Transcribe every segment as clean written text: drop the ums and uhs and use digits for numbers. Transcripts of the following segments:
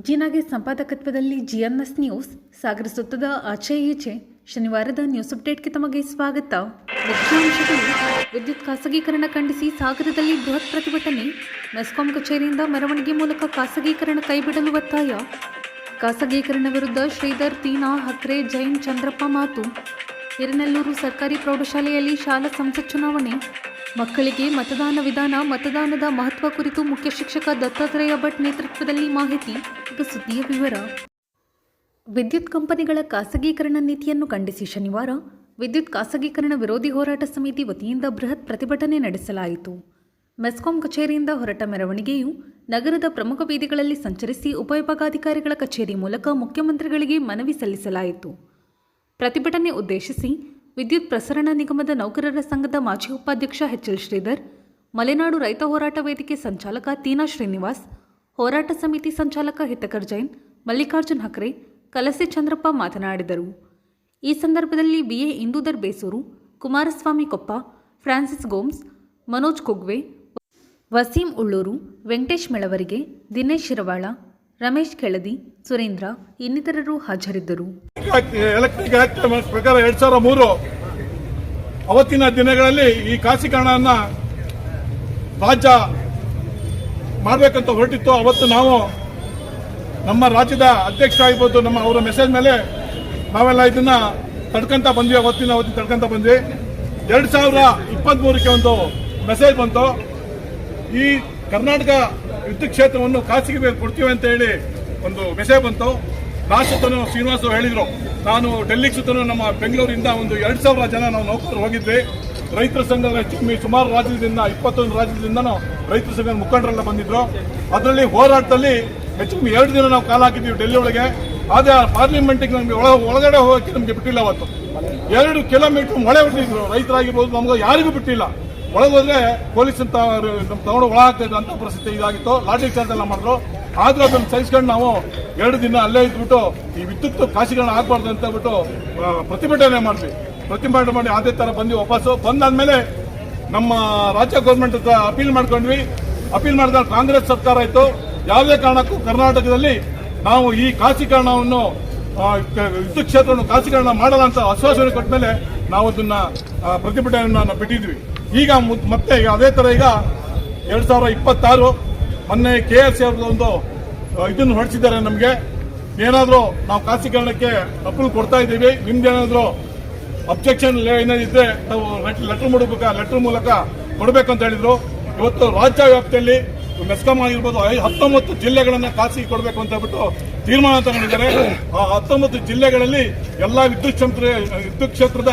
ಜಿನಾಗೆ ಸಂಪಾದಕತ್ವದಲ್ಲಿ GMS news ಸಾಗರ ಸುತ್ತದ ಆಚೆ ಈಚೆ ಶನಿವಾರದ news ಅಪ್ಡೇಟ್ಗೆ ತಮಗೆ ಸ್ವಾಗತ. ಮುಖ್ಯಾಂಶಗಳು: ವಿದ್ಯುತ್ ಖಾಸಗೀಕರಣ ಖಂಡಿಸಿ ಸಾಗರದಲ್ಲಿ ಬೃಹತ್ ಪ್ರತಿಭಟನೆ. ಮೆಸ್ಕಾಂ ಕಚೇರಿಯಿಂದ ಮೆರವಣಿಗೆ ಮೂಲಕ ಖಾಸಗೀಕರಣ ಕೈಬಿಡಲು ಒತ್ತಾಯ. ಖಾಸಗೀಕರಣ ವಿರುದ್ಧ ಶ್ರೀಧರ್, ತೀನಾ, ಹಕ್ರೆ, ಜೈನ್, ಚಂದ್ರಪ್ಪ ಮಾತು. ಹಿರನೆಲ್ಲೂರು ಸರ್ಕಾರಿ ಪ್ರೌಢಶಾಲೆಯಲ್ಲಿ ಶಾಲಾ ಸಂಸತ್ ಚುನಾವಣೆ. ಮಕ್ಕಳಿಗೆ ಮತದಾನ ವಿಧಾನ, ಮತದಾನದ ಮಹತ್ವ ಕುರಿತು ಮುಖ್ಯ ಶಿಕ್ಷಕ ದತ್ತಾತ್ರೇಯ ಭಟ್ ನೇತೃತ್ವದಲ್ಲಿ ಮಾಹಿತಿ. ಈಗ ಸುದ್ದಿಯ ವಿವರ. ವಿದ್ಯುತ್ ಕಂಪನಿಗಳ ಖಾಸಗೀಕರಣ ನೀತಿಯನ್ನು ಖಂಡಿಸಿ ಶನಿವಾರ ವಿದ್ಯುತ್ ಖಾಸಗೀಕರಣ ವಿರೋಧಿ ಹೋರಾಟ ಸಮಿತಿ ವತಿಯಿಂದ ಬೃಹತ್ ಪ್ರತಿಭಟನೆ ನಡೆಸಲಾಯಿತು. ಮೆಸ್ಕಾಂ ಕಚೇರಿಯಿಂದ ಹೊರಟ ಮೆರವಣಿಗೆಯು ನಗರದ ಪ್ರಮುಖ ಬೀದಿಗಳಲ್ಲಿ ಸಂಚರಿಸಿ ಉಪವಿಭಾಗಾಧಿಕಾರಿಗಳ ಕಚೇರಿ ಮೂಲಕ ಮುಖ್ಯಮಂತ್ರಿಗಳಿಗೆ ಮನವಿ ಸಲ್ಲಿಸಲಾಯಿತು. ಪ್ರತಿಭಟನೆ ಉದ್ದೇಶಿಸಿ ವಿದ್ಯುತ್ ಪ್ರಸರಣ ನಿಗಮದ ನೌಕರರ ಸಂಘದ ಮಾಜಿ ಉಪಾಧ್ಯಕ್ಷ ಎಚ್.ಎಲ್. ಶ್ರೀಧರ್, ಮಲೆನಾಡು ರೈತ ಹೋರಾಟ ವೇದಿಕೆ ಸಂಚಾಲಕ ತೀನಾ ಶ್ರೀನಿವಾಸ್, ಹೋರಾಟ ಸಮಿತಿ ಸಂಚಾಲಕ ಹಿತಕರ್ ಜೈನ್, ಮಲ್ಲಿಕಾರ್ಜುನ್ ಹಕ್ರೆ, ಕಲಸೆ ಚಂದ್ರಪ್ಪ ಮಾತನಾಡಿದರು. ಈ ಸಂದರ್ಭದಲ್ಲಿ ಬಿಎ ಇಂದೂಧರ್ ಬೇಸೂರು, ಕುಮಾರಸ್ವಾಮಿ ಕೊಪ್ಪ, ಫ್ರಾನ್ಸಿಸ್ ಗೋಮ್ಸ್, ಮನೋಜ್ ಕುಗ್ವೆ, ವಸೀಂ ಉಳ್ಳೂರು, ವೆಂಕಟೇಶ್ ಮೆಳವರಿಗೆ, ದಿನೇಶ್ ಶಿರವಾಳ, ರಮೇಶ್ ಕೆಳದಿ, ಸುರೇಂದ್ರ ಇನ್ನಿತರರು ಹಾಜರಿದ್ದರು. ಎಲೆಕ್ಟ್ರಿಕ್ ಆಕ್ಟ್ ಪ್ರಕಾರ 2003 ಅವತ್ತಿನ ದಿನಗಳಲ್ಲಿ ಈ ಖಾಸಗೀಕರಣವನ್ನು ರಾಜ್ಯ ಮಾಡಬೇಕಂತ ಹೊರಟಿತ್ತು. ಅವತ್ತು ನಾವು ನಮ್ಮ ರಾಜ್ಯದ ಅಧ್ಯಕ್ಷರಾಗಿರ್ಬೋದು, ಅವರ ಮೆಸೇಜ್ ಮೇಲೆ ನಾವೆಲ್ಲ ಇದನ್ನ ತಡ್ಕೊಂತ ಬಂದ್ವಿ. ಅವತ್ತಿನ ತಡ್ಕೊಂತ ಬಂದ್ವಿ. 2023ಕ್ಕೆ ಒಂದು ಮೆಸೇಜ್ ಬಂತು. ಈ ಕರ್ನಾಟಕ ವಿದ್ಯುತ್ ಕ್ಷೇತ್ರವನ್ನು ಖಾಸಗಿಗೆ ಕೊಡ್ತೀವಿ ಅಂತ ಹೇಳಿ ಒಂದು ಮೆಸೇಜ್ ಬಂತು. ಸುತ್ತನೂ ಶ್ರೀನಿವಾಸ್ ಹೇಳಿದ್ರು, ನಾನು ಡೆಲ್ಲಿಗೆ ಸುತ್ತನೂ ನಮ್ಮ ಬೆಂಗಳೂರಿಂದ ಒಂದು 2,000 ಜನ ನಾವು ನೌಕರರು ಹೋಗಿದ್ವಿ. ರೈತರ ಸಂಘದ ಸುಮಾರು ರಾಜ್ಯದಿಂದ 21 ರಾಜ್ಯದಿಂದ ರೈತರ ಸಂಘದ ಮುಖಂಡರೆಲ್ಲ ಬಂದಿದ್ರು. ಅದರಲ್ಲಿ ಹೋರಾಟದಲ್ಲಿ ಹೆಚ್ಚು 2 ದಿನ ನಾವು ಕಾಲ ಹಾಕಿದ್ವಿ ಡೆಲ್ಲಿ ಒಳಗೆ. ಆದ್ರೆ ಪಾರ್ಲಿಮೆಂಟ್ಗೆ ನಮಗೆ ಒಳಗಡೆ ಹೋಗಕ್ಕೆ ನಮಗೆ ಬಿಟ್ಟಿಲ್ಲ. ಅವತ್ತು 2 ಕಿಲೋಮೀಟರ್ ಒಳೆ ಬಿಟ್ಟಿದ್ರು. ರೈತರಾಗಿರ್ಬೋದು, ನಮ್ಗೆ ಯಾರಿಗೂ ಬಿಟ್ಟಿಲ್ಲ. ಒಳಗೋದ್ರೆ ಪೊಲೀಸ್ ಅಂತ ತಗೊಂಡು ಒಳ ಹಾಕ್ತಾ ಇದ್ರು ಅಂತ ಪರಿಸ್ಥಿತಿ ಇದಾಗಿತ್ತು. ಲಾಠಿ ಚಾರ್ಜ್ ಎಲ್ಲ ಮಾಡಿದ್ರು. ಆದ್ರೂ ಅದನ್ನು ಸಹಿಸ್ಕೊಂಡು ನಾವು 2 ದಿನ ಅಲ್ಲೇ ಇದ್ಬಿಟ್ಟು ಈ ವಿದ್ಯುತ್ ಖಾಸಗೀಕರಣ ಆಗಬಾರ್ದು ಅಂತ ಬಿಟ್ಟು ಪ್ರತಿಭಟನೆ ಮಾಡಿ ಅದೇ ತರ ಬಂದ್ವಿ. ವಾಪಸ್ಸು ಬಂದಾದ್ಮೇಲೆ ನಮ್ಮ ರಾಜ್ಯ ಗೌರ್ಮೆಂಟ್ ಹತ್ರ ಅಪೀಲ್ ಮಾಡ್ಕೊಂಡ್ವಿ. ಅಪೀಲ್ ಮಾಡಿದಾಗ ಕಾಂಗ್ರೆಸ್ ಸರ್ಕಾರ ಇತ್ತು. ಯಾವುದೇ ಕಾರಣಕ್ಕೂ ಕರ್ನಾಟಕದಲ್ಲಿ ನಾವು ಈ ಖಾಸಗೀಕರಣವನ್ನು ವಿದ್ಯುತ್ ಕ್ಷೇತ್ರವನ್ನು ಖಾಸಗೀಕರಣ ಮಾಡಲ್ಲ ಅಂತ ಆಶ್ವಾಸನೆ ಕೊಟ್ಟ ಮೇಲೆ ನಾವು ಅದನ್ನ ಪ್ರತಿಭಟನೆಯನ್ನು ಬಿಟ್ಟಿದ್ವಿ. ಈಗ ಮತ್ತೆ ಅದೇ ತರ ಈಗ 2026 ಮೊನ್ನೆ KSC ಅವ್ರದ್ದು ಒಂದು ಇದನ್ನು ಹೊರಡಿಸಿದ್ದಾರೆ. ನಮಗೆ ಏನಾದರೂ ನಾವು ಖಾಸಗೀಕರಣಕ್ಕೆ ಅಪ್ರೂವ್ ಕೊಡ್ತಾ ಇದ್ದೀವಿ, ನಿಮ್ದೇನಾದರೂ ಅಬ್ಜೆಕ್ಷನ್ ಏನಾದಿದ್ರೆ ನಾವು ಲೆಟರ್ ಮೂಲಕ ಕೊಡಬೇಕಂತ ಹೇಳಿದ್ರು. ಇವತ್ತು ರಾಜ್ಯ ವ್ಯಾಪ್ತಿಯಲ್ಲಿ ಮೆಸ್ಕಾಂ ಆಗಿರ್ಬೋದು 19 ಜಿಲ್ಲೆಗಳನ್ನ ಖಾಸಗಿ ಕೊಡಬೇಕು ಅಂತ ಹೇಳ್ಬಿಟ್ಟು ತೀರ್ಮಾನ ತಗೊಂಡಿದ್ದಾರೆ. ಆ 19 ಜಿಲ್ಲೆಗಳಲ್ಲಿ ಎಲ್ಲಾ ವಿದ್ಯುತ್ ಕ್ಷೇತ್ರದ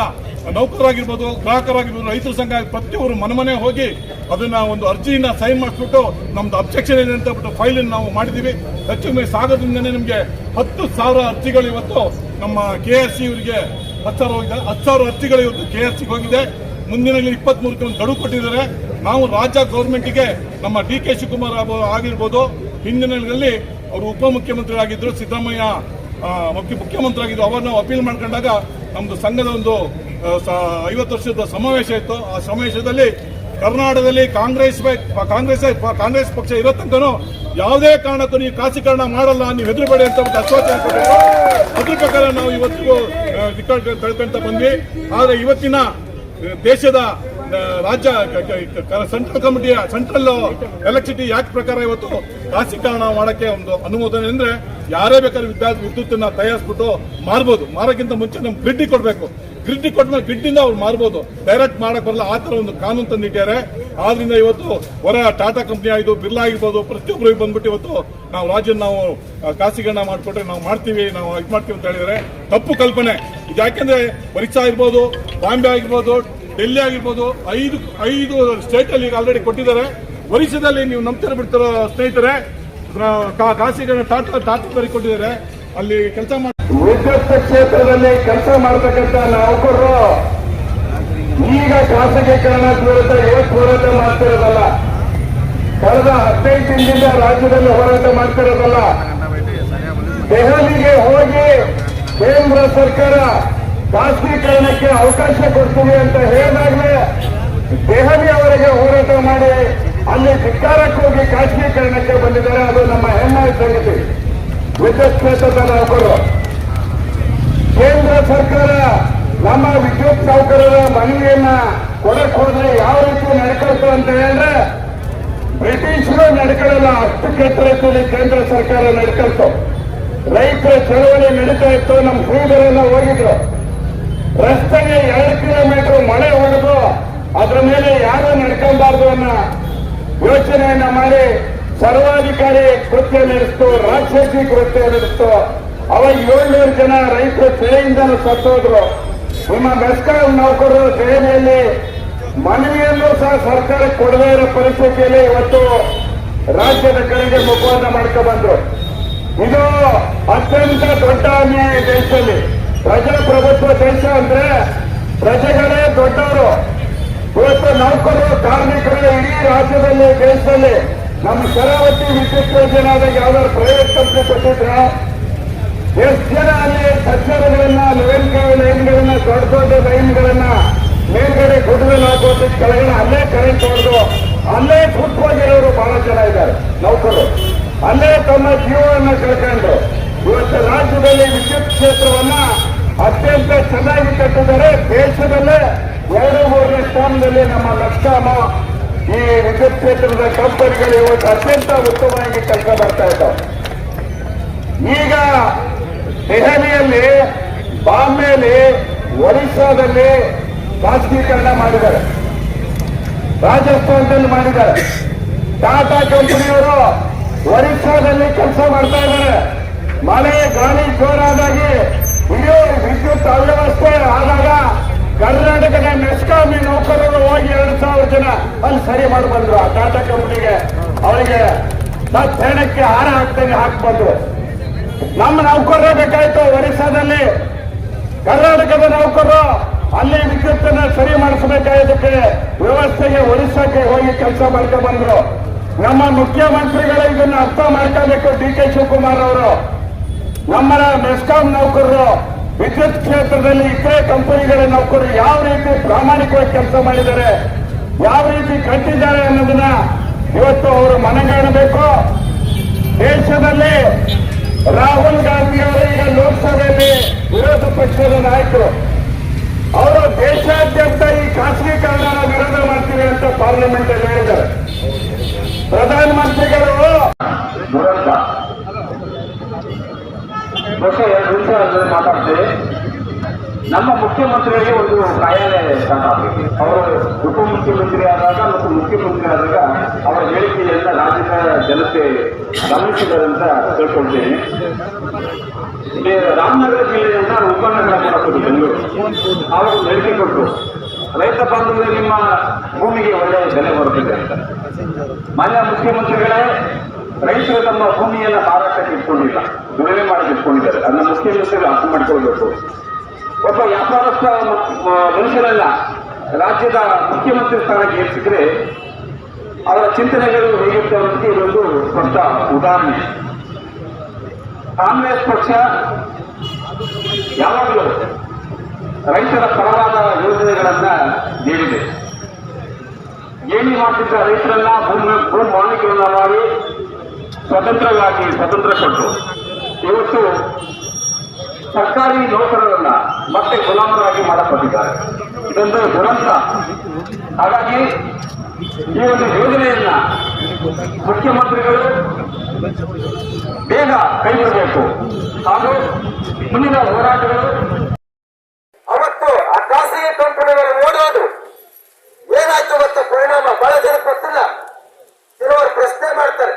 ನೌಕರರಾಗಿರ್ಬೋದು, ಗ್ರಾಹಕರಾಗಿರ್ಬೋದು, ರೈತರ ಸಂಘ ಪ್ರತಿಯೊಬ್ಬರು ಮನೆ ಹೋಗಿ ಅದನ್ನ ಒಂದು ಅರ್ಜಿನ ಸೈನ್ ಮಾಡಿಸ್ಬಿಟ್ಟು ನಮ್ದು ಅಬ್ಜೆಕ್ಷನ್ ಇದೆ ಅಂತ ಹೇಳ್ಬಿಟ್ಟು ಫೈಲ್ ನಾವು ಮಾಡಿದೀವಿ. ಹೆಚ್ಚು ಸಾಗರದಿಂದನೇ ನಿಮಗೆ 10,000 ಅರ್ಜಿಗಳು ಇವತ್ತು ನಮ್ಮ KSC ಇವರಿಗೆ 10,000 ಅರ್ಜಿಗಳು ಇವತ್ತು KSCಗೆ ಹೋಗಿದೆ. ಮುಂದಿನ 23ಕ್ಕೆ ಒಂದು ಗಡುವು ಕೊಟ್ಟಿದ್ದಾರೆ. ನಾವು ರಾಜ್ಯ ಗೌರ್ಮೆಂಟ್ಗೆ ನಮ್ಮ DK ಶಿವಕುಮಾರ್ ಆಗಿರ್ಬೋದು, ಹಿಂದಿನಲ್ಲಿ ಅವರು ಉಪಮುಖ್ಯಮಂತ್ರಿ ಆಗಿದ್ರು, ಸಿದ್ದರಾಮಯ್ಯ ಮುಖ್ಯಮಂತ್ರಿ ಆಗಿದ್ರು, ಅವರನ್ನು ಅಪೀಲ್ ಮಾಡ್ಕೊಂಡಾಗ ನಮ್ದು ಸಂಘದ ಒಂದು 50 ವರ್ಷದ ಸಮಾವೇಶ ಇತ್ತು. ಆ ಸಮಾವೇಶದಲ್ಲಿ ಕರ್ನಾಟಕದಲ್ಲಿ ಕಾಂಗ್ರೆಸ್ ಪಕ್ಷ ಇರೋ ತನಕನೂ ಯಾವುದೇ ಕಾರಣಕ್ಕೂ ನೀವು ಖಾಸಗೀಕರಣ ಮಾಡಲ್ಲ, ನೀವು ಹೆದರಬೇಡಿ ಅಂತ ಆಶ್ವಾಸನೆ ಕೊಟ್ಟಿದ್ರು. ಅದ್ರ ಪ್ರಕಾರ ನಾವು ಇವತ್ತಿಗೂ ಕಳ್ಕೊಂತ ಬಂದ್ವಿ. ಆದ್ರೆ ಇವತ್ತಿನ ದೇಶದ ರಾಜ್ಯ ಸೆಂಟ್ರಲ್ ಕಮಿಟಿಯ ಸೆಂಟ್ರಲ್ ಎಲೆಕ್ಟ್ರಿಸಿಟಿ ಆಕ್ಟ್ ಪ್ರಕಾರ ಇವತ್ತು ಖಾಸಗೀಕರಣ ಮಾಡಕ್ಕೆ ಒಂದು ಅನುಮೋದನೆ ಅಂದ್ರೆ ಯಾರೇ ಬೇಕಾದ್ರೆ ವಿದ್ಯುತ್ತನ್ನ ತಯಾರಿಸ್ಬಿಟ್ಟು ಮಾರ್ಬೋದು. ಮಾರಕ್ಕಿಂತ ಮುಂಚೆ ನಮ್ಗೆ ಗ್ರಿಡ್ ಕೊಡಬೇಕು. ಗ್ರಿಡ್ ಕೊಟ್ಮೇಲೆ ಗ್ರಿಡ್ಡಿಂದ ಅವ್ರು ಮಾರ್ಬೋದು, ಡೈರೆಕ್ಟ್ ಮಾಡಕ್ ಬರಲ್ಲ. ಆ ತರ ಒಂದು ಕಾನೂನು ತಂದಿಟ್ಟಿದ್ದಾರೆ. ಆದ್ರಿಂದ ಇವತ್ತು ಹೊರ ಟಾಟಾ ಕಂಪ್ನಿ ಆಗಿದ್ದು, ಬಿರ್ಲಾ ಆಗಿರ್ಬೋದು, ಪ್ರತಿಯೊಬ್ಬರಿಗೆ ಬಂದ್ಬಿಟ್ಟು ಇವತ್ತು ನಾವು ರಾಜ್ಯ ನಾವು ಖಾಸಗೀಕರಣ ಮಾಡಿಕೊಟ್ರೆ ನಾವು ಮಾಡ್ತೀವಿ, ನಾವು ಇದು ಮಾಡ್ತೀವಿ ಅಂತ ಹೇಳಿದರೆ ತಪ್ಪು ಕಲ್ಪನೆ. ಇದು ಯಾಕೆಂದ್ರೆ ಒರಿಸ್ಸಾ ಆಗಿರ್ಬೋದು, ಬಾಂಬೆ ಆಗಿರ್ಬೋದು, ಡೆಲ್ಲಿ ಆಗಿರ್ಬೋದು, 5 ಸ್ಟೇಟ್ ಅಲ್ಲಿ ಈಗ ಆಲ್ರೆಡಿ ಕೊಟ್ಟಿದ್ದಾರೆ. ಒರಿಸ್ಸಾದಲ್ಲಿ ನೀವು ನಂಬ್ತಿರೋ ಬಿಡ್ತಾರೋ ಸ್ನೇಹಿತರೆ, ಖಾಸಗೀಕರಣ ಟಾಟಾದವರಿಗೆ ಕೊಟ್ಟಿದ್ದಾರೆ. ಅಲ್ಲಿ ಕೆಲಸ ಮಾಡಿ ವಿದ್ಯುತ್ ಕ್ಷೇತ್ರದಲ್ಲಿ ಕೆಲಸ ಮಾಡತಕ್ಕಂಥ ನೌಕರರು ಈಗ ಖಾಸಗೀಕರಣ ವಿರುದ್ಧ ಹೋರಾಟ ಮಾಡ್ತಿರೋದಲ್ಲ, ಕಳೆದ 15 ದಿನದಿಂದ ರಾಜ್ಯದಲ್ಲಿ ಹೋರಾಟ ಮಾಡ್ತಿರೋದಲ್ಲ. ದೆಹಲಿಗೆ ಹೋಗಿ ಕೇಂದ್ರ ಸರ್ಕಾರ ಖಾಸಗೀಕರಣಕ್ಕೆ ಅವಕಾಶ ಕೊಡ್ತೀವಿ ಅಂತ ಹೇಳಿದಾಗಲೇ ದೆಹಲಿಯವರೆಗೆ ಹೋರಾಟ ಮಾಡಿ ಅಲ್ಲಿ ಧಿಕ್ಕಾರಕ್ಕೆ ಹೋಗಿ ಖಾಸಗೀಕರಣಕ್ಕೆ ಬಂದಿದ್ದಾರೆ. ಅದು ನಮ್ಮ ಹೆಮ್ಮೆಯ ಸಂಗತಿ. ವಿದ್ಯುತ್ ಕ್ಷೇತ್ರದ ನೌಕರರು. ಕೇಂದ್ರ ಸರ್ಕಾರ ನಮ್ಮ ವಿದ್ಯುತ್ ನೌಕರರ ಮನವಿಯನ್ನ ಕೊಡಕ್ ಹೋದ್ರೆ ಯಾವ ರೀತಿ ನಡ್ಕೊಳ್ತು ಅಂತ ಹೇಳಿದ್ರೆ ಬ್ರಿಟಿಷರು ನಡ್ಕೊಳ್ಳಲ್ಲ, ಅಷ್ಟು ಕೆಟ್ಟ ರೀತಿಯಲ್ಲಿ ಕೇಂದ್ರ ಸರ್ಕಾರ ನಡ್ಕೊಳ್ತು. ರೈತರ ಚಳವಳಿ ನಡೀತಾ ಇತ್ತು, ನಮ್ಮ ಶ್ರೀಧರೆಲ್ಲ ಹೋಗಿದ್ರು. ರಸ್ತೆಗೆ 2 ಕಿಲೋಮೀಟರ್ ಮಳೆ ಹೊಡೆದು ಅದ್ರ ಮೇಲೆ ಯಾರು ನಡ್ಕೊಬಾರ್ದು ಅನ್ನೋ ಯೋಚನೆಯನ್ನ ಮಾಡಿ ಸರ್ವಾಧಿಕಾರಿ ಕೃತ್ಯ ನಡೆಸ್ತು, ರಾಕ್ಷಸಿ ಕೃತ್ಯ ನಡೆಸ್ತು. ಅವಾಗ 700 ಜನ ರೈತರು ಸೆರೆಯಿಂದಲೂ ಸತ್ತೋದ್ರು. ನಿಮ್ಮ ಮೆಸ್ಕಾಂ ನೌಕರರು ದೆಹಲಿಯಲ್ಲಿ ಮನವಿಯಲ್ಲೂ ಸಹ ಸರ್ಕಾರಕ್ಕೆ ಕೊಡದೇ ಇರೋ ಪರಿಸ್ಥಿತಿಯಲ್ಲಿ ಇವತ್ತು ರಾಜ್ಯದ ಕಡೆಗೆ ಮುಖವನ್ನು ಮಾಡ್ಕೊಂಡ್ಬಂದ್ರು. ಇದು ಅತ್ಯಂತ ದೊಡ್ಡ ಅನ್ಯಾಯ ದೇಶದಲ್ಲಿ. ಪ್ರಜಾಪ್ರಭುತ್ವ ದೇಶ ಅಂದ್ರೆ ಪ್ರಜೆಗಳೇ ದೊಡ್ಡವರು. ಇವತ್ತು ನೌಕರರು, ಕಾರ್ಮಿಕರು ಇಡೀ ರಾಜ್ಯದಲ್ಲಿ, ದೇಶದಲ್ಲಿ ನಮ್ಮ ಶರಾವತಿ ವಿದ್ಯುತ್ ಯೋಜನೆ ಆದಾಗ ಯಾವ್ದಾದ್ರು ಪ್ರೈವೇಟ್ ಕಂಪ್ನಿ ಕೊಟ್ಟಿದ್ರ? ಎಷ್ಟು ಜನ ಅಲ್ಲಿ ಕಚೇರಿಗಳನ್ನ, ಲೆವೆಲ್ ಲೈನ್ಗಳನ್ನ, ದೊಡ್ಡ ದೊಡ್ಡ ಲೈನ್ಗಳನ್ನ ಮೇಲ್ಗಡೆ ಗುಡ್ಡಲ್ಲಿ ಹಾಕೋದು, ಕೆಳಗಡೆ ಅಲ್ಲೇ ಕರೆಂಟ್ ಹೊಡೆದು ಅಲ್ಲೇ ಕೂತ್ಕೊಂಡಿರೋರು ಬಹಳ ಜನ ಇದ್ದಾರೆ ನೌಕರರು. ಅಲ್ಲೇ ತಮ್ಮ ಜೀವವನ್ನು ಕಳ್ಕೊಂಡು ಇವತ್ತು ರಾಜ್ಯದಲ್ಲಿ ವಿದ್ಯುತ್ ಕ್ಷೇತ್ರವನ್ನ ಅತ್ಯಂತ ಚೆನ್ನಾಗಿ ಕಟ್ಟಿದ್ದಾರೆ. ದೇಶದಲ್ಲೇ 2-3ನೇ ಸ್ಥಾನದಲ್ಲಿ ನಮ್ಮ ಮೆಸ್ಕಾಂ ಈ ವಿದ್ಯುತ್ ಕ್ಷೇತ್ರದ ಕಂಪನಿಗಳು ಇವತ್ತು ಅತ್ಯಂತ ಉತ್ತಮವಾಗಿ ಕೆಲಸ ಮಾಡ್ತಾ ಇದ್ದಾವೆ. ಈಗ ದೆಹಲಿಯಲ್ಲಿ, ಬಾಂಬೆಯಲ್ಲಿ, ಒಡಿಶಾದಲ್ಲಿ ಖಾಸಗೀಕರಣ ಮಾಡಿದ್ದಾರೆ, ರಾಜಸ್ಥಾನದಲ್ಲಿ ಮಾಡಿದ್ದಾರೆ. ಟಾಟಾ ಕಂಪನಿಯವರು ಒಡಿಶಾದಲ್ಲಿ ಕೆಲಸ ಮಾಡ್ತಾ ಇದ್ದಾರೆ. ಮಳೆ ಗಾಳಿ ಜೋರಾದಾಗಿ ಇಡೀ ವಿದ್ಯುತ್ ಅವ್ಯವಸ್ಥೆ ಆದಾಗ ಕರ್ನಾಟಕದ ಮೆಸ್ಕಾಂ ನೌಕರರು ಹೋಗಿ 2,000 ಜನ ಅಲ್ಲಿ ಸರಿ ಮಾಡಿ ಬಂದ್ರು. ಆ ಟಾಟಾ ಕಂಪನಿಗೆ ಅವರಿಗೆ ಹೆಣಕ್ಕೆ ಹಾರ ಹಾಕ್ತಂಗೆ ಹಾಕ್ಬಂದ್ರು. ನಮ್ಮ ನೌಕರರೇ ಬೇಕಾಯ್ತು ಒರಿಸ್ಸಾದಲ್ಲಿ. ಕರ್ನಾಟಕದ ನೌಕರರು ಅಲ್ಲಿ ವಿದ್ಯುತ್ತನ್ನ ಸರಿ ಮಾಡಿಸಬೇಕಾದಕ್ಕೆ ವ್ಯವಸ್ಥೆಗೆ ಒರಿಸ್ಸಾಕ್ಕೆ ಹೋಗಿ ಕೆಲಸ ಮಾಡ್ಕೊಂಡು ಬಂದ್ರು. ನಮ್ಮ ಮುಖ್ಯಮಂತ್ರಿಗಳು ಇದನ್ನು ಅರ್ಥ ಮಾಡ್ಕೋಬೇಕು. DK ಶಿವಕುಮಾರ್ ಅವರು ನಮ್ಮ ಮೆಸ್ಕಾಂ ನೌಕರರು ವಿದ್ಯುತ್ ಕ್ಷೇತ್ರದಲ್ಲಿ ಇತರೆ ಕಂಪನಿಗಳ ನೌಕರರು ಯಾವ ರೀತಿ ಪ್ರಾಮಾಣಿಕವಾಗಿ ಕೆಲಸ ಮಾಡಿದ್ದಾರೆ, ಯಾವ ರೀತಿ ಕಟ್ಟಿದ್ದಾರೆ ಅನ್ನೋದನ್ನ ಇವತ್ತು ಅವರು ಮನಗಾಣಬೇಕು. ದೇಶದಲ್ಲಿ ರಾಹುಲ್ ಗಾಂಧಿ ಅವರು ಈಗ ಲೋಕಸಭೆಯಲ್ಲಿ ವಿರೋಧ ಪಕ್ಷದ ನಾಯಕರು, ಅವರು ದೇಶಾದ್ಯಂತ ಈ ಖಾಸಗೀಕರಣ ವಿರೋಧ ಮಾಡ್ತೀವಿ ಅಂತ ಪಾರ್ಲಿಮೆಂಟ್ ಅಲ್ಲಿ ಹೇಳಿದ್ದಾರೆ. ಪ್ರಧಾನಮಂತ್ರಿಗಳು ದುರಂತ ಬಹುಶಃ 2 ನಿಮಿಷ ಮಾತಾಡ್ತೇವೆ. ನಮ್ಮ ಮುಖ್ಯಮಂತ್ರಿಗಳಿಗೆ ಒಂದು ಕಾಯಾಲೆ ಸ್ಟಾರ್ಟ್ ಆಗಬೇಕು. ಅವರು ಉಪಮುಖ್ಯಮಂತ್ರಿ ಆದಾಗ ಮತ್ತು ಮುಖ್ಯಮಂತ್ರಿ ಆದಾಗ ಅವರ ಹೇಳಿಕೆಯನ್ನ ರಾಜ್ಯದ ಜನತೆ ಗಮನಿಸಿದ್ದಾರೆ ಅಂತ ತಿಳ್ಕೊಳ್ತೇನೆ. ರಾಮನಗರ ಜಿಲ್ಲೆಯನ್ನ ಉಪನಗರ ಮಾಡಬಹುದು ಬೆಂಗಳೂರು. ಅವರು ಹೇಳಿಕೆ ಕೊಟ್ಟರು, ರೈತ ಬಾಂಧವರೇ ನಿಮ್ಮ ಭೂಮಿಗೆ ಒಳ್ಳೆಯ ಬೆಲೆ ಬರುತ್ತಿದೆ ಅಂತ. ಮಾನ್ಯ ಮುಖ್ಯಮಂತ್ರಿಗಳೇ, ರೈತರು ತಮ್ಮ ಭೂಮಿಯನ್ನ ಮಾರಾಟಕ್ಕೆ ಇಟ್ಕೊಂಡಿಲ್ಲ, ದುಡಿಮೆ ಮಾಡಕ್ಕೆ ಇಟ್ಕೊಂಡಿದ್ದಾರೆ. ಅದನ್ನ ಮುಖ್ಯಮಂತ್ರಿಗಳು ಅರ್ಥ ಮಾಡಿಕೊಳ್ಬೇಕು. ಒಬ್ಬ ವ್ಯಾಪಾರಸ್ಥ ಮನುಷ್ಯರನ್ನ ರಾಜ್ಯದ ಮುಖ್ಯಮಂತ್ರಿ ಸ್ಥಾನಕ್ಕೆ ಏರಿಸಿದ್ರೆ ಅವರ ಚಿಂತನೆಗಳು ಹೇಗಿರ್ತವೆ ಅನ್ನೋದಕ್ಕೆ ಇದೊಂದು ಸ್ಪಷ್ಟ ಉದಾಹರಣೆ. ಕಾಂಗ್ರೆಸ್ ಪಕ್ಷ ಯಾವಾಗಲೂ ರೈತರ ಪರವಾದ ಯೋಜನೆಗಳನ್ನ ನೀಡಿದೆ. ಗೇಣಿ ಮಾಡ್ತಿದ್ದ ರೈತರನ್ನ ಭೂಮಿ ಮಾಲೀಕರನ್ನ ಮಾಡಿ ಸ್ವತಂತ್ರ ಕೊಟ್ಟು ಇವತ್ತು ಸರ್ಕಾರಿ ನೌಕರರನ್ನ ಮತ್ತೆ ಗುಲಾಮರಾಗಿ ಮಾಡಲ್ಪಟ್ಟಿದ್ದಾರೆ. ಇದೊಂದು ದುರಂತ. ಹಾಗಾಗಿ ಈ ಒಂದು ಯೋಜನೆಯನ್ನ ಮುಖ್ಯಮಂತ್ರಿಗಳು ಬೇಗ ಕೈಗೊಳ್ಳಬೇಕು ಹಾಗೂ ಮುಂದಿನ ಹೋರಾಟಗಳು. ಅವತ್ತು ಆ ಖಾಸಗಿ ಕಂಪನಿಗಳು ಓಡೋದು ಏನಾಯ್ತು ಗೊತ್ತ ಪರಿಣಾಮ ಬಹಳ ಜನ ಗೊತ್ತಿಲ್ಲ. ಕೆಲವರು ಪ್ರಶ್ನೆ ಮಾಡ್ತಾರೆ,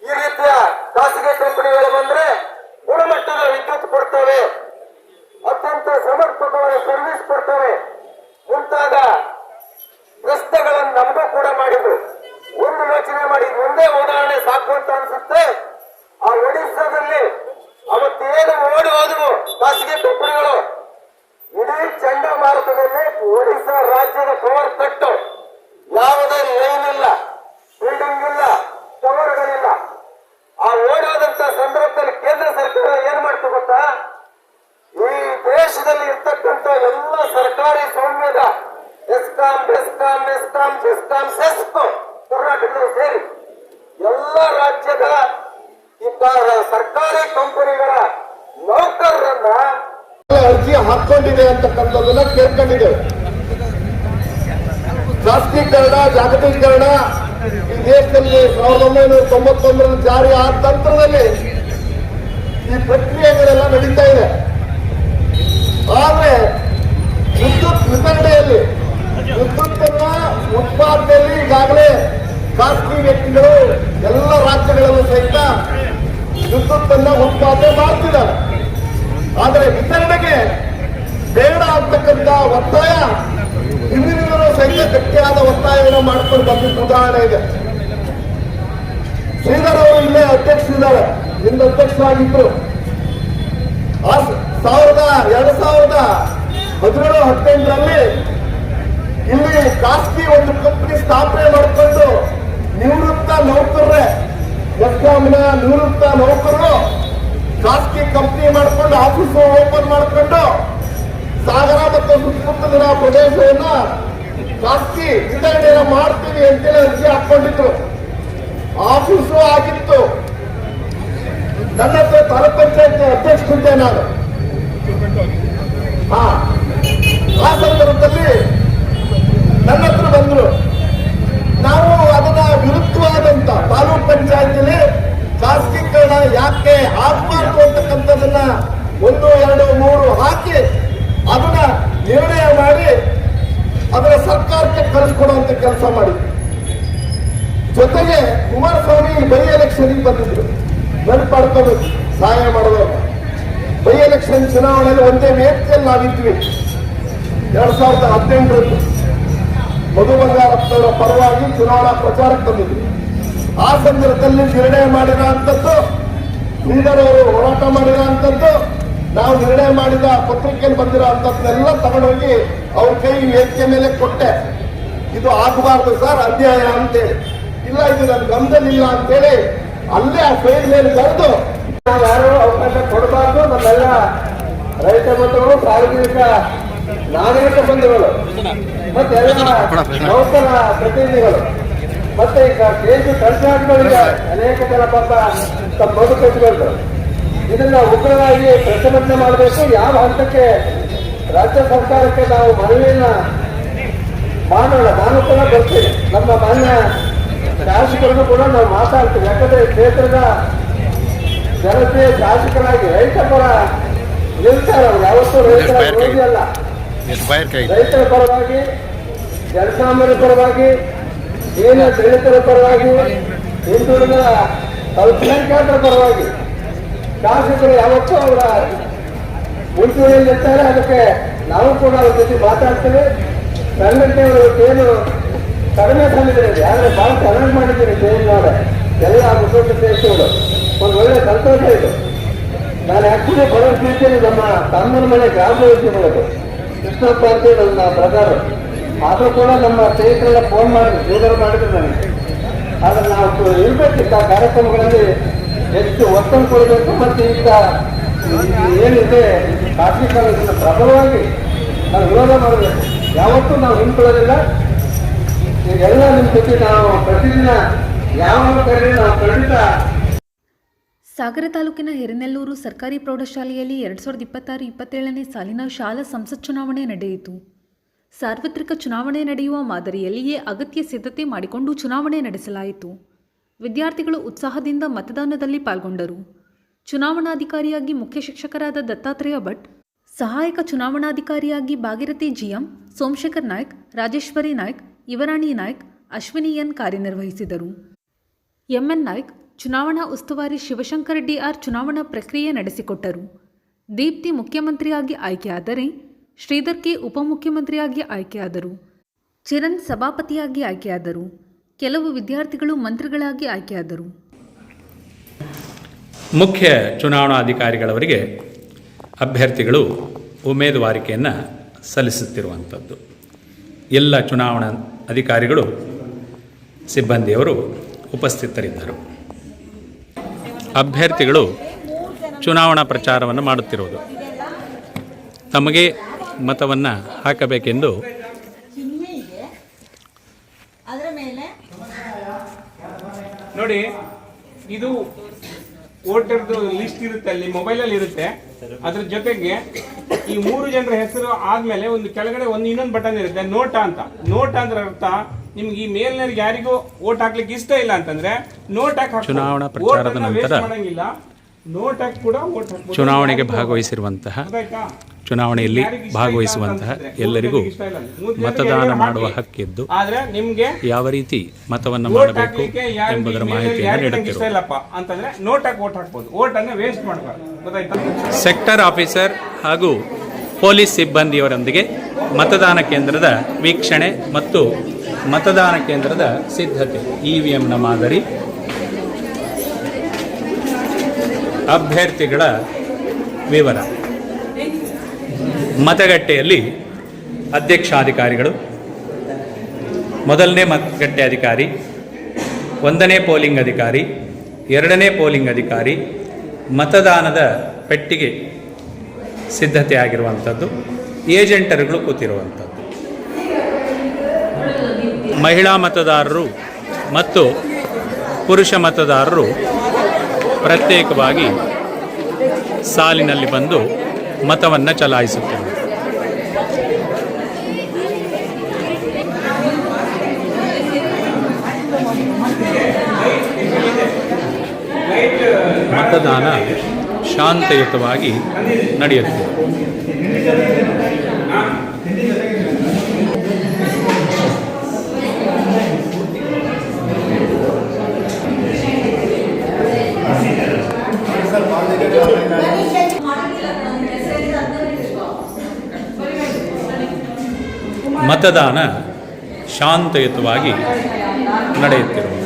ಈ ರೀತಿಯ ಖಾಸಗಿ ಕಂಪನಿಗಳು ಬಂದ್ರೆ ಗುಣಮಟ್ಟದ ವಿದ್ಯುತ್ ಕೊಡ್ತವೆ, ಅತ್ಯಂತ ಸಮರ್ಪಕವಾದ ಸರ್ವಿಸ್ ಕೊಡ್ತವೆ ಮುಂತಾದ ಪ್ರಶ್ನೆಗಳನ್ನು ನಮಗೂ ಕೂಡ ಮಾಡಿದ್ರು. ಒಂದು ಯೋಚನೆ ಮಾಡಿ ಒಂದೇ ಉದಾಹರಣೆ ಸಾಕು ಅಂತ ಅನ್ಸುತ್ತೆ. ಆ ಒಡಿಸ್ಸಾದಲ್ಲಿ ಅವತ್ತೇನು ಓಡಿ ಹೋದವು ಖಾಸಗಿ ಕಂಪನಿಗಳು, ಇಡೀ ಚಂಡಮಾರುತದಲ್ಲಿ ಒಡಿಸ್ಸಾ ರಾಜ್ಯದ ಪವರ್ ಕಟ್ಟು, ಯಾವುದೇ ಲೈನ್ ಇಲ್ಲ, ಬಿಲ್ಡಿಂಗ್ ಇಲ್ಲ, ಟವರ್ಗಳಿಲ್ಲ. ಆ ಓಡೋದಂತ ಸಂದರ್ಭದಲ್ಲಿ ಕೇಂದ್ರ ಸರ್ಕಾರ ಏನ್ ಮಾಡ್ತು ಗೊತ್ತಾ? ಈ ದೇಶದಲ್ಲಿ ಇರ್ತಕ್ಕಂಥ ಎಲ್ಲ ಸರ್ಕಾರಿ ಸ್ವಾಮ್ಯದ ಎಸ್ಕಾಂ, ಬೆಸ್ಕಾಂ, ಸೆಸ್ಕೋ ಕರ್ನಾಟಕದಲ್ಲಿ ಸೇರಿ ಎಲ್ಲ ರಾಜ್ಯದ ಸರ್ಕಾರಿ ಕಂಪನಿಗಳ ನೌಕರರನ್ನ ಅರ್ಜಿ ಹಾಕೊಂಡಿದೆ ಅಂತಕ್ಕಂಥದ್ದನ್ನ ಕೇಳ್ಕೊಂಡಿದ್ದೇವೆ. ಖಾಸಗೀಕರಣ, ಜಾಗತೀಕರಣ ಈ ದೇಶದಲ್ಲಿ 1991 ಜಾರಿ ಆದ ನಂತರದಲ್ಲಿ ಈ ಪ್ರಕ್ರಿಯೆಗಳೆಲ್ಲ ನಡೀತಾ ಇದೆ. ಆದ್ರೆ ವಿದ್ಯುತ್ ವಿತರಣೆಯಲ್ಲಿ, ವಿದ್ಯುತ್ತನ್ನ ಉತ್ಪಾದನೆಯಲ್ಲಿ ಈಗಾಗಲೇ ಖಾಸಗಿ ವ್ಯಕ್ತಿಗಳು ಎಲ್ಲ ರಾಜ್ಯಗಳಲ್ಲೂ ಸಹಿತ ವಿದ್ಯುತ್ತನ್ನ ಉತ್ಪಾದನೆ ಮಾಡ್ತಿದ್ದಾರೆ. ಆದರೆ ವಿತರಣೆಗೆ ಬೇಡ ಅಂತಕ್ಕಂಥ ಒತ್ತಾಯ ಹಿಂದಿನಿಂದಲೂ ಸಹಿತ ಗಟ್ಟಿಯಾದ ಒತ್ತಾಯವನ್ನು ಮಾಡ್ಕೊಂಡು ಬಂದಿದ್ದ ಉದಾಹರಣೆ ಇದೆ. ಶ್ರೀಧರ್ ಅವರು ಇಲ್ಲೇ ಅಧ್ಯಕ್ಷರಿದ್ದಾರೆ, ಹಿಂದೆ ಅಧ್ಯಕ್ಷರಾಗಿದ್ರು. 2017-18ರಲ್ಲಿ ಇಲ್ಲಿ ಖಾಸಗಿ ಒಂದು ಕಂಪನಿ ಸ್ಥಾಪನೆ ಮಾಡಿಕೊಂಡು ನಿವೃತ್ತ ನೌಕರರೇ, ಎಸ್ಕಾಂನ ನಿವೃತ್ತ ನೌಕರರು ಖಾಸಗಿ ಕಂಪನಿ ಮಾಡಿಕೊಂಡು ಆಫೀಸ್ ಓಪನ್ ಮಾಡಿಕೊಂಡು ಸಾಗರ ಮತ್ತು ಸುತ್ತಮುತ್ತಲಿನ ಪ್ರದೇಶವನ್ನ ಖಾಸಗಿ ವಿತರಣೆಯನ್ನು ಮಾಡ್ತೀವಿ ಅಂತೇಳಿ ಅರ್ಜಿ ಹಾಕೊಂಡಿದ್ರು. ಆಫೀಸು ಆಗಿತ್ತು. ನನ್ನ ಹತ್ರ ತಾಲೂಕ್ ಪಂಚಾಯತ್ ಅಧ್ಯಕ್ಷರಿದ್ದೆ ನಾನು. ಆ ಸಂದರ್ಭದಲ್ಲಿ ನನ್ನ ಹತ್ರ ಬಂದ್ರು. ನಾವು ಅದನ್ನ ವಿರುದ್ಧವಾದಂತ ತಾಲೂಕ್ ಪಂಚಾಯತಿಲಿ ಖಾಸಗೀಕರಣ ಯಾಕೆ ಆಗ್ಬಾರ್ದು ಅಂತಕ್ಕಂಥದನ್ನ 1, 2, 3 ಹಾಕಿ ಅದನ್ನ ನಿರ್ಣಯ ಮಾಡಿ ಅದರ ಸರ್ಕಾರಕ್ಕೆ ಕಳಿಸ್ಕೊಡುವಂತ ಕೆಲಸ ಮಾಡಿದ್ವಿ. ಜೊತೆಗೆ ಕುಮಾರಸ್ವಾಮಿ ಬೈ ಎಲೆಕ್ಷನ್ ಬಂದಿದ್ರು. ನೆನಪಾಡ್ಕೋಬೇಕು, ಸಹಾಯ ಮಾಡೋದು. ಬೈ ಎಲೆಕ್ಷನ್ ಚುನಾವಣೆಯಲ್ಲಿ ಒಂದೇ ವೇದಿಕೆಯಲ್ಲಿ ನಾವಿದ್ವಿ. 2018ರಲ್ಲಿ ಮಧು ಬಂಗಾರಪ್ಪನವರ ಪರವಾಗಿ ಚುನಾವಣಾ ಪ್ರಚಾರಕ್ಕೆ ಬಂದಿದ್ವಿ. ಆ ಸಂದರ್ಭದಲ್ಲಿ ನಿರ್ಣಯ ಮಾಡಿರೋ ಅಂಥದ್ದು, ಶ್ರೀಧರ್ ಅವರು ಹೋರಾಟ ಮಾಡಿರೋ ಅಂಥದ್ದು, ನಾವು ನಿರ್ಣಯ ಮಾಡಿದ ಪತ್ರಿಕೆಯಲ್ಲಿ ಬಂದಿರೋ ಅಂಥದ್ದನ್ನೆಲ್ಲ ತಗೊಂಡೋಗಿ ಅವ್ರ ಕೈ ವೇದಿಕೆ ಮೇಲೆ ಕೊಟ್ಟೆ. ಇದು ಆಗಬಾರ್ದು ಸರ್, ಅನ್ಯಾಯ ಅಂತೇಳಿ. ಇಲ್ಲ, ಇದು ನನ್ನ ಗಮನದಲ್ಲಿಲ್ಲ ಅಂತೇಳಿ ಅಲ್ಲೇ ಆ ಫೈಲ್ ಮೇಲೆ ಬರೆದು ಯಾರು ಅವಕಾಶ ಕೊಡಬಾರ್ದು. ನಮ್ಮೆಲ್ಲ ರೈತ ಬಂಧುಗಳು, ಸಾರ್ವಜನಿಕ ನಾಗರಿಕ ಬಂಧುಗಳು, ಮತ್ತೆ ಎಲ್ಲ ನೌಕರ ಪ್ರತಿನಿಧಿಗಳು, ಮತ್ತೆ ಈಗ ಕೇಂದ್ರ ಕರ್ನಾಟಕಗಳಿಗೆ ಅನೇಕ ಜನ ಪಾಪ ತಮ್ಮ ಬದುಕು ಕಟ್ಟಿಕೊಳ್ತಾರೆ. ಇದನ್ನ ಉಗ್ರವಾಗಿ ಪ್ರತಿಭಟನೆ ಮಾಡಬೇಕು. ಯಾವ ಹಂತಕ್ಕೆ ರಾಜ್ಯ ಸರ್ಕಾರಕ್ಕೆ ನಾವು ಮನವಿಯನ್ನ ಮಾಡೋಣ. ನಾನು ಕೂಡ ಬರ್ತೀನಿ, ನಮ್ಮ ಮಾನ್ಯ ಶಾಸಕರನ್ನು ಕೂಡ ನಾವು ಮಾತಾಡ್ತೀವಿ. ಯಾಕಂದ್ರೆ ಕ್ಷೇತ್ರದ ಜನಪ್ರಿಯ ಶಾಸಕರಾಗಿ ರೈತ ಪರ ನಿಲ್ತಾರೆ. ಅವ್ರು ಯಾವತ್ತೂ ರೈತರ ವಿರೋಧಿ ಅಲ್ಲ. ರೈತರ ಪರವಾಗಿ, ಜನಸಾಮಾನ್ಯರ ಪರವಾಗಿ, ದೀನ ದಲಿತರ ಪರವಾಗಿ, ಹಿಂದುಳಿದ ಅಲ್ಪಸಂಖ್ಯಾತರ ಪರವಾಗಿ ಶಾಸಕರು ಯಾವತ್ತೂ ಅವರ ಮುಂಚೂಣಿಯಲ್ಲಿರ್ತಾರೆ. ಅದಕ್ಕೆ ನಾವು ಕೂಡ ಅವ್ರ ಜೊತೆ ಮಾತಾಡ್ತೀವಿ. ಸಂಘಟನೆಗಳು ಏನು ಕಡಿಮೆ ಸಮಯದಲ್ಲಿ ಇದೆ, ಆದರೆ ಬಹಳ ಚೆನ್ನಾಗಿ ಮಾಡಿದ್ದೀರಿ ಜೈಲಿನವರ ಎಲ್ಲ ಮುಖಂಡ ದೇಶಗಳು. ಒಂದು ಒಳ್ಳೆ ಸಂತೋಷ ಇದು. ನಾನು ಆಕ್ಚುಲಿ ಬರೋದಿದ್ದೇನೆ ನಮ್ಮ ತಮ್ಮನ ಮನೆ ಗ್ರಾಮೋದ್ಯಮಗಳು ಕೃಷ್ಣಪ್ಪ ಅಂತ ನನ್ನ ಬ್ರದರ್. ಆದರೂ ಕೂಡ ನಮ್ಮ ಸ್ನೇಹಿತರೆಲ್ಲ ಫೋನ್ ಮಾಡಿದ್ರು, ಶ್ರೀಧರ್ ಮಾಡಿದ್ರು ನನಗೆ. ಆದರೆ ನಾವು ಇರಬೇಕಿತ್ತು ಆ ಕಾರ್ಯಕ್ರಮಗಳಲ್ಲಿ ಹೆಚ್ಚು ಒತ್ತನ್ನು ಕೊಡಬೇಕು. ಮತ್ತು ಈಗ ಏನಿದೆ ಖಾಸಗೀಕರಣದಿಂದ ಪ್ರಬಲವಾಗಿ ನಾವು ವಿರೋಧ ಮಾಡಬೇಕು. ಯಾವತ್ತೂ ನಾವು ನಿಂತ್ಕೊಳ್ಳೋದಿಲ್ಲ. ಈಗೆಲ್ಲ ನಿಮ್ಮ ಜೊತೆ ನಾವು ಪ್ರತಿದಿನ ಯಾವ ಕರೆ ನಾವು ಖಂಡಿತ. ಸಾಗರ ತಾಲೂಕಿನ ಹಿರೇನೆಲ್ಲೂರು ಸರ್ಕಾರಿ ಪ್ರೌಢಶಾಲೆಯಲ್ಲಿ 2026-27ನೇ ಸಾಲಿನ ಶಾಲಾ ಸಂಸತ್ ಚುನಾವಣೆ ನಡೆಯಿತು. ಸಾರ್ವತ್ರಿಕ ಚುನಾವಣೆ ನಡೆಯುವ ಮಾದರಿಯಲ್ಲಿಯೇ ಅಗತ್ಯ ಸಿದ್ಧತೆ ಮಾಡಿಕೊಂಡು ಚುನಾವಣೆ ನಡೆಸಲಾಯಿತು. ವಿದ್ಯಾರ್ಥಿಗಳು ಉತ್ಸಾಹದಿಂದ ಮತದಾನದಲ್ಲಿ ಪಾಲ್ಗೊಂಡರು. ಚುನಾವಣಾಧಿಕಾರಿಯಾಗಿ ಮುಖ್ಯ ಶಿಕ್ಷಕರಾದ ದತ್ತಾತ್ರೇಯ ಭಟ್, ಸಹಾಯಕ ಚುನಾವಣಾಧಿಕಾರಿಯಾಗಿ ಭಾಗೀರಥಿ ಜಿಎಂ, ಸೋಮಶೇಖರ್ ನಾಯ್ಕ್, ರಾಜೇಶ್ವರಿ ನಾಯ್ಕ್, ಯುವರಾಣಿ ನಾಯ್ಕ್, ಅಶ್ವಿನಿ ಎನ್ ಕಾರ್ಯನಿರ್ವಹಿಸಿದರು. ಎಂಎನ್ ನಾಯ್ಕ್, ಚುನಾವಣಾ ಉಸ್ತುವಾರಿ ಶಿವಶಂಕರ್ ಡಿಆರ್ ಚುನಾವಣಾ ಪ್ರಕ್ರಿಯೆ ನಡೆಸಿಕೊಟ್ಟರು. ದೀಪ್ತಿ ಮುಖ್ಯಮಂತ್ರಿಯಾಗಿ ಆಯ್ಕೆಯಾದರೆ ಶ್ರೀಧರ್ ಕೆ ಉಪಮುಖ್ಯಮಂತ್ರಿಯಾಗಿ ಆಯ್ಕೆಯಾದರು. ಚಿರಣ್ ಸಭಾಪತಿಯಾಗಿ ಆಯ್ಕೆಯಾದರು. ಕೆಲವು ವಿದ್ಯಾರ್ಥಿಗಳು ಮಂತ್ರಿಗಳಾಗಿ ಆಯ್ಕೆಯಾದರು. ಮುಖ್ಯ ಚುನಾವಣಾಧಿಕಾರಿಗಳವರಿಗೆ ಅಭ್ಯರ್ಥಿಗಳು ಉಮೇದುವಾರಿಕೆಯನ್ನು ಸಲ್ಲಿಸುತ್ತಿರುವಂಥದ್ದು. ಎಲ್ಲ ಚುನಾವಣಾ ಅಧಿಕಾರಿಗಳು, ಸಿಬ್ಬಂದಿಯವರು ಉಪಸ್ಥಿತರಿದ್ದರು. ಅಭ್ಯರ್ಥಿಗಳು ಚುನಾವಣಾ ಪ್ರಚಾರವನ್ನು ಮಾಡುತ್ತಿರುವುದು. ತಮಗೆ ಮತವನ್ನು ಹಾಕಬೇಕೆಂದು ಅದರ ಮೇಲೆ ನೋಡಿ, ಇದು ವೋಟರ್ದು ಲಿಸ್ಟ್ ಇರುತ್ತೆ, ಅಲ್ಲಿ ಮೊಬೈಲಲ್ಲಿ ಇರುತ್ತೆ. ಅದ್ರ ಜೊತೆಗೆ ಈ 3 ಜನರ ಹೆಸರು ಆದ್ಮೇಲೆ ಒಂದು ಕೆಳಗಡೆ ಇನ್ನೊಂದು ಬಟನ್ ಇರುತ್ತೆ, ನೋಟ ಅಂತ. ನೋಟ ಅಂದ್ರೆ ಅರ್ಥ, ನಿಮ್ಗೆ ಈ ಮೇಲ್ನವ್ರಿಗೆ ಯಾರಿಗೂ ವೋಟ್ ಹಾಕ್ಲಿಕ್ಕೆ ಇಷ್ಟ ಇಲ್ಲ ಅಂತಂದ್ರೆ ನೋಟ್ ಹಾಕಿ ಚುನಾವಣಾ ಪ್ರಚಾರದ ನಂತರ ಮಾಡಂಗಿಲ್ಲ, ನೋಟ್ ಹಾಕಿ ಕೂಡ ವೋಟ್ ಹಾಕ್ಬೋದು. ಚುನಾವಣೆಗೆ ಭಾಗವಹಿಸಿರುವಂತಹ, ಚುನಾವಣೆಯಲ್ಲಿ ಭಾಗವಹಿಸುವಂತಹ ಎಲ್ಲರಿಗೂ ಮತದಾನ ಮಾಡುವ ಹಕ್ಕಿದ್ದು ಆದ್ರೆ ನಿಮ್ಗೆ ಯಾವ ರೀತಿ ಮತವನ್ನು ಮಾಡಬೇಕು ಎಂಬುದರ ಮಾಹಿತಿಯನ್ನು ನೀಡುತ್ತಿರುವುದು. ಇಲ್ಲಪ್ಪ ಅಂತಂದ್ರೆ ನೋಟ್ ಹಾಕಿ ವೋಟ್ ಹಾಕ್ಬೋದು, ವೋಟ್ ಅನ್ನ ವೇಸ್ಟ್ ಮಾಡಬಾರ್ದು. ಗೊತ್ತಾಯ್ತಾ? ಸೆಕ್ಟರ್ ಆಫೀಸರ್ ಹಾಗೂ ಪೊಲೀಸ್ ಸಿಬ್ಬಂದಿಯವರೊಂದಿಗೆ ಮತದಾನ ಕೇಂದ್ರದ ವೀಕ್ಷಣೆ ಮತ್ತು ಮತದಾನ ಕೇಂದ್ರದ ಸಿದ್ಧತೆ, ಇವಿಎಂನ ಮಾದರಿ, ಅಭ್ಯರ್ಥಿಗಳ ವಿವರ, ಮತಗಟ್ಟೆಯಲ್ಲಿ ಅಧ್ಯಕ್ಷಾಧಿಕಾರಿಗಳು, ಮೊದಲನೇ ಮತಗಟ್ಟೆ ಅಧಿಕಾರಿ, 1ನೇ ಪೋಲಿಂಗ್ ಅಧಿಕಾರಿ, 2ನೇ ಪೋಲಿಂಗ್ ಅಧಿಕಾರಿ, ಮತದಾನದ ಪೆಟ್ಟಿಗೆ ಸಿದ್ಧತೆ ಆಗಿರುವಂಥದ್ದು, ಏಜೆಂಟರುಗಳು ಕೂತಿರುವಂಥದ್ದು, ಮಹಿಳಾ ಮತದಾರರು ಮತ್ತು ಪುರುಷ ಮತದಾರರು ಪ್ರತ್ಯೇಕವಾಗಿ ಸಾಲಿನಲ್ಲಿ ಬಂದು ಮತವನ್ನು ಚಲಾಯಿಸುತ್ತಾರೆ. ಮತದಾನ ಶಾಂತಿಯುತವಾಗಿ ನಡೆಯುತ್ತದೆ. ಮತದಾನ ಶಾಂತಿಯುತವಾಗಿ ನಡೆಯುತ್ತಿರುವುದು.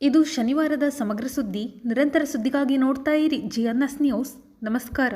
ಇದು ಶನಿವಾರದ ಸಮಗ್ರ ಸುದ್ದಿ. ನಿರಂತರ ಸುದ್ದಿಗಾಗಿ ನೋಡ್ತಾ ಇರಿ GNS ನ್ಯೂಸ್. ನಮಸ್ಕಾರ.